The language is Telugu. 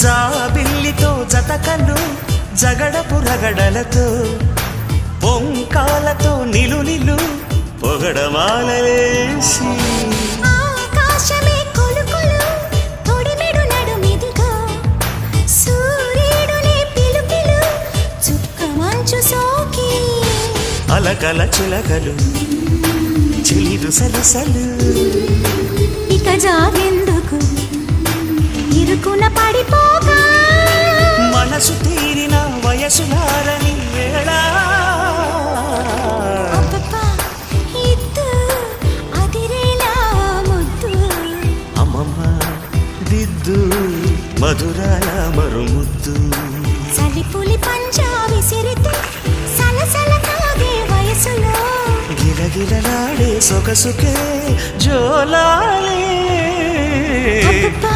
జాబిల్లితో జతకలు జగడపు రగడలతో పొంకాలతో నిలు పొగడమాలలేసి ఆకాశమే కొలుకొలు తొడిమెడు నడుమిదిగో సూర్యుడునే పిలుపిలు చుక్క మంచు సోకి అలకల చిలకలు చిలిరు సలసలు ఇక జాగెందుకు ఇరుకున పడిపోగా మనసు తీరిన వయసులారని వేళ అబ్బబ్బా, ఇద్దు అదిరేలా ముద్దు అమ్మమ్మ దిద్దు మధురాల మరుముద్దు చలిపులి పంజా విసిరితే సలసల కాగే వయసులో గిలగిలలాడే సొగసుకే జోలాలే అబ్బబ్బా